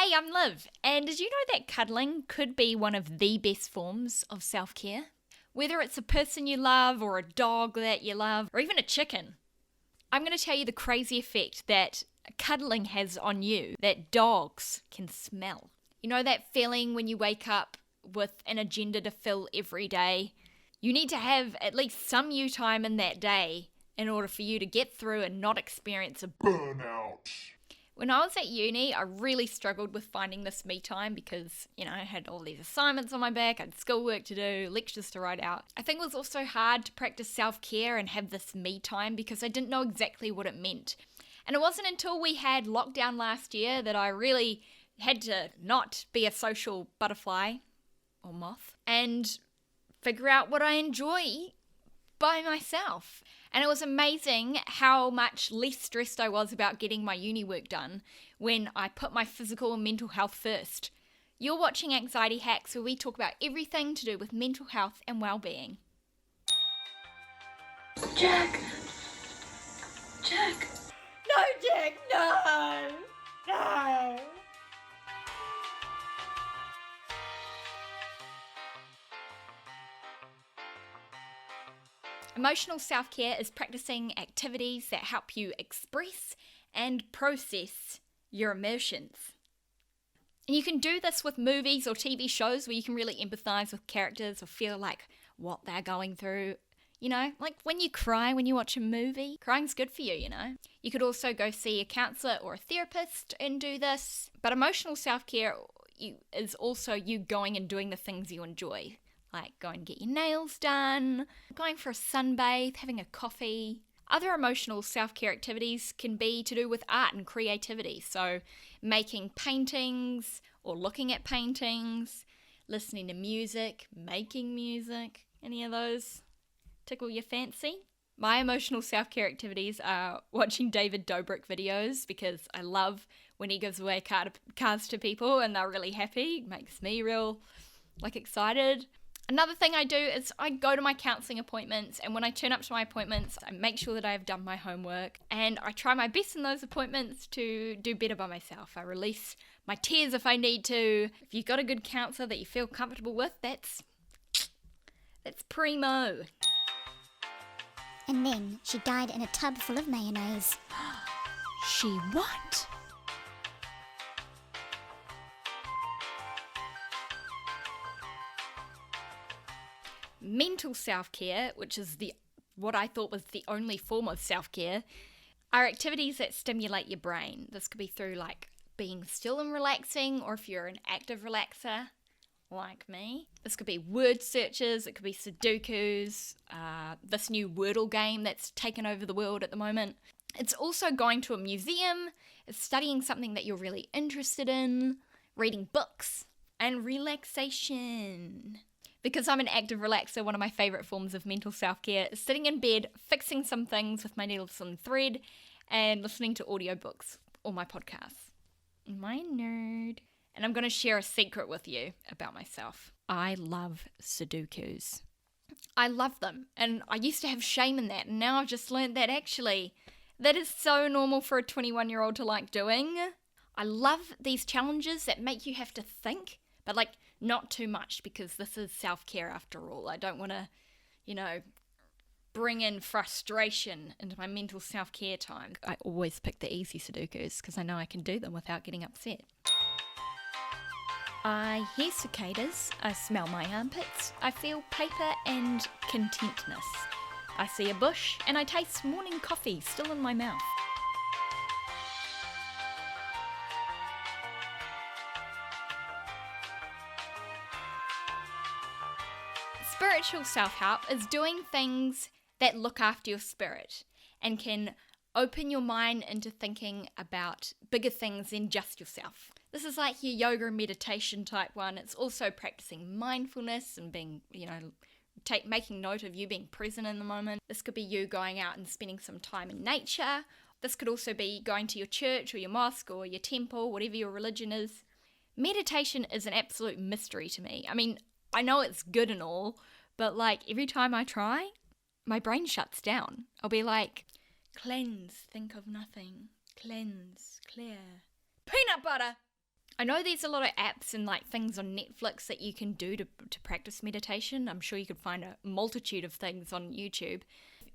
Hey, I'm Liv, and did you know that cuddling could be one of the best forms of self-care? Whether it's a person you love, or a dog that you love, or even a chicken. I'm going to tell you the crazy effect that cuddling has on you that dogs can smell. You know that feeling when you wake up with an agenda to fill every day? You need to have at least some you time in that day in order for you to get through and not experience a burnout. When I was at uni, I really struggled with finding this me time because, I had all these assignments on my back, I had schoolwork to do, lectures to write out. I think it was also hard to practice self-care and have this me time because I didn't know exactly what it meant. And it wasn't until we had lockdown last year that I really had to not be a social butterfly or moth and figure out what I enjoy by myself. And it was amazing how much less stressed I was about getting my uni work done when I put my physical and mental health first. You're watching Anxiety Hacks, where we talk about everything to do with mental health and well-being. Jack! Jack! No, Jack, no! No! Emotional self-care is practicing activities that help you express and process your emotions. And you can do this with movies or TV shows where you can really empathize with characters or feel like what they're going through. Like when you cry when you watch a movie, crying's good for you, You could also go see a counselor or a therapist and do this. But emotional self-care is also you going and doing the things you enjoy. Like going and get your nails done, going for a sunbathe, having a coffee. Other emotional self-care activities can be to do with art and creativity. So making paintings or looking at paintings, listening to music, making music. Any of those tickle your fancy? My emotional self-care activities are watching David Dobrik videos because I love when he gives away cars to people and they're really happy. It makes me real excited. Another thing I do is I go to my counselling appointments, and when I turn up to my appointments, I make sure that I have done my homework, and I try my best in those appointments to do better by myself. I release my tears if I need to. If you've got a good counsellor that you feel comfortable with, that's primo. And then she died in a tub full of mayonnaise. She what? Mental self-care, which is what I thought was the only form of self-care, are activities that stimulate your brain. This could be through being still and relaxing, or if you're an active relaxer like me. This could be word searches, it could be Sudokus, this new Wordle game that's taken over the world at the moment. It's also going to a museum, it's studying something that you're really interested in, reading books, and relaxation. Because I'm an active relaxer, one of my favourite forms of mental self-care is sitting in bed, fixing some things with my needles and thread, and listening to audiobooks or my podcasts. My nerd. And I'm going to share a secret with you about myself. I love Sudokus. I love them. And I used to have shame in that. And now I've just learned that actually, that is so normal for a 21-year-old to like doing. I love these challenges that make you have to think, but not too much, because this is self-care after all. I don't want to, bring in frustration into my mental self-care time. I always pick the easy Sudokus because I know I can do them without getting upset. I hear cicadas, I smell my armpits, I feel paper and contentness. I see a bush and I taste morning coffee still in my mouth. Spiritual self-help is doing things that look after your spirit and can open your mind into thinking about bigger things than just yourself. This is like your yoga and meditation type one. It's also practicing mindfulness and being, making note of you being present in the moment. This could be you going out and spending some time in nature. This could also be going to your church or your mosque or your temple, whatever your religion is. Meditation is an absolute mystery to me. I know it's good and all, but every time I try, my brain shuts down. I'll be like, cleanse, think of nothing, cleanse, clear, peanut butter. I know there's a lot of apps and like things on Netflix that you can do to practice meditation. I'm sure you could find a multitude of things on YouTube.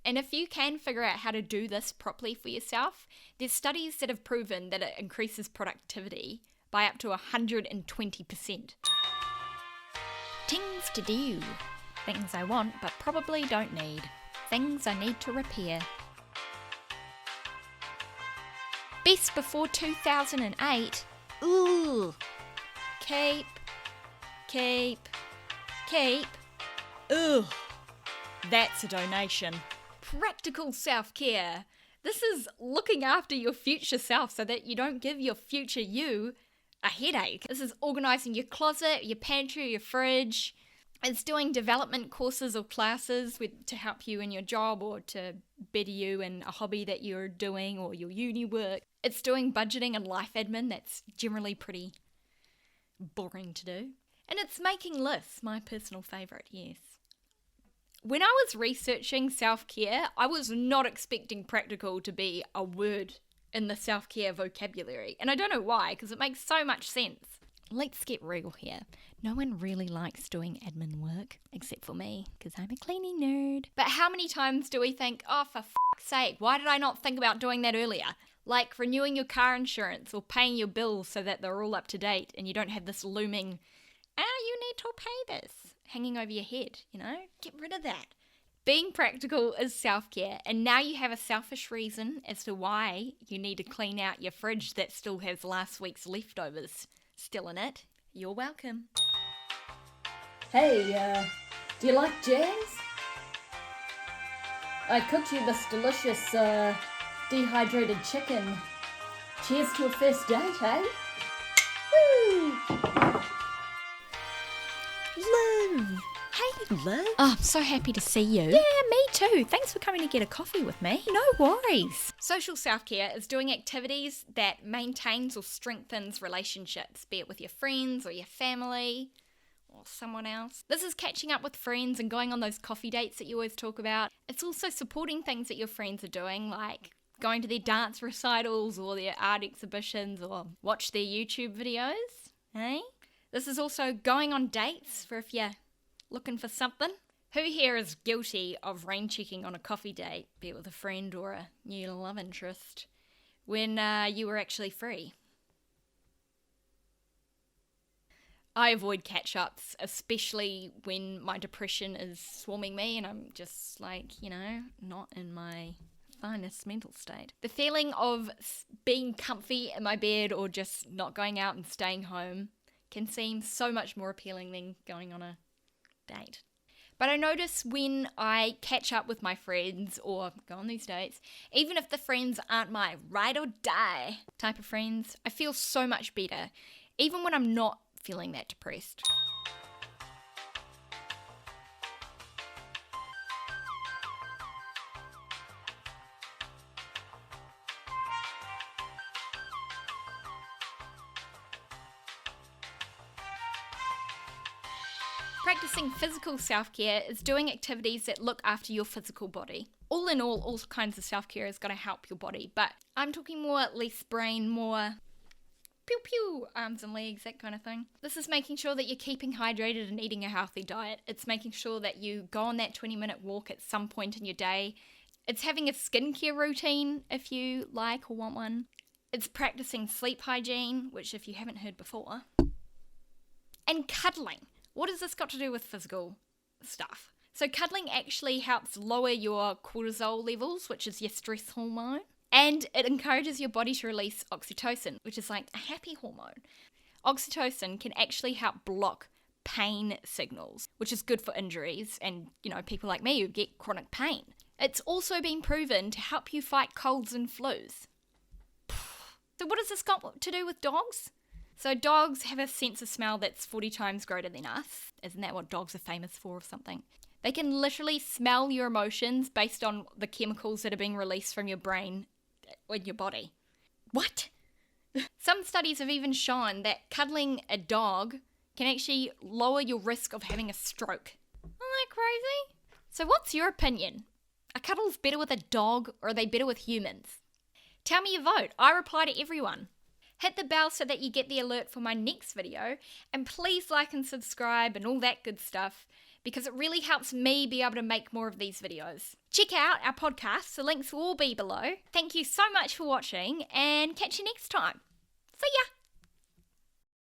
And if you can figure out how to do this properly for yourself, there's studies that have proven that it increases productivity by up to 120%. Things to do. Things I want but probably don't need. Things I need to repair. Best before 2008. Ooh. Keep. Ugh. That's a donation. Practical self-care. This is looking after your future self so that you don't give your future you a headache. This is organising your closet, your pantry, your fridge. It's doing development courses or classes to help you in your job or to better you in a hobby that you're doing or your uni work. It's doing budgeting and life admin that's generally pretty boring to do. And it's making lists, my personal favourite, yes. When I was researching self-care, I was not expecting practical to be a word in the self-care vocabulary. And I don't know why, because it makes so much sense. Let's get real here. No one really likes doing admin work, except for me, because I'm a cleaning nerd. But how many times do we think, oh, for f***'s sake, why did I not think about doing that earlier? Like renewing your car insurance or paying your bills so that they're all up to date and you don't have this looming, you need to pay this, hanging over your head, Get rid of that. Being practical is self-care, and now you have a selfish reason as to why you need to clean out your fridge that still has last week's leftovers still in it. You're welcome. Hey, do you like jams? I cooked you this delicious, dehydrated chicken. Cheers to a first date, eh? Woo! Liv! Hey, Liv! Oh, I'm so happy to see you. Yeah, me too. Thanks for coming to get a coffee with me. No worries. Social self-care is doing activities that maintains or strengthens relationships, be it with your friends or your family or someone else. This is catching up with friends and going on those coffee dates that you always talk about. It's also supporting things that your friends are doing, like going to their dance recitals or their art exhibitions or watch their YouTube videos, eh? This is also going on dates for if you're looking for something. Who here is guilty of rain checking on a coffee date, be it with a friend or a new love interest, when you were actually free? I avoid catch-ups, especially when my depression is swarming me and I'm just like, not in my finest mental state. The feeling of being comfy in my bed or just not going out and staying home can seem so much more appealing than going on a date. But I notice when I catch up with my friends or go on these dates, even if the friends aren't my ride or die type of friends, I feel so much better, even when I'm not feeling that depressed. Practicing physical self-care is doing activities that look after your physical body. All in all kinds of self-care is going to help your body, but I'm talking more less brain, more pew-pew, arms and legs, that kind of thing. This is making sure that you're keeping hydrated and eating a healthy diet. It's making sure that you go on that 20-minute walk at some point in your day. It's having a skincare routine if you like or want one. It's practicing sleep hygiene, which if you haven't heard before. And cuddling. What has this got to do with physical stuff? So cuddling actually helps lower your cortisol levels, which is your stress hormone. And it encourages your body to release oxytocin, which is like a happy hormone. Oxytocin can actually help block pain signals, which is good for injuries and, people like me who get chronic pain. It's also been proven to help you fight colds and flus. So what has this got to do with dogs? So dogs have a sense of smell that's 40 times greater than us. Isn't that what dogs are famous for or something? They can literally smell your emotions based on the chemicals that are being released from your brain in your body. What? Some studies have even shown that cuddling a dog can actually lower your risk of having a stroke. Isn't that crazy? So what's your opinion? Are cuddles better with a dog or are they better with humans? Tell me your vote. I reply to everyone. Hit the bell so that you get the alert for my next video, and please like and subscribe and all that good stuff, because it really helps me be able to make more of these videos. Check out our podcast, the links will all be below. Thank you so much for watching, and catch you next time. See ya!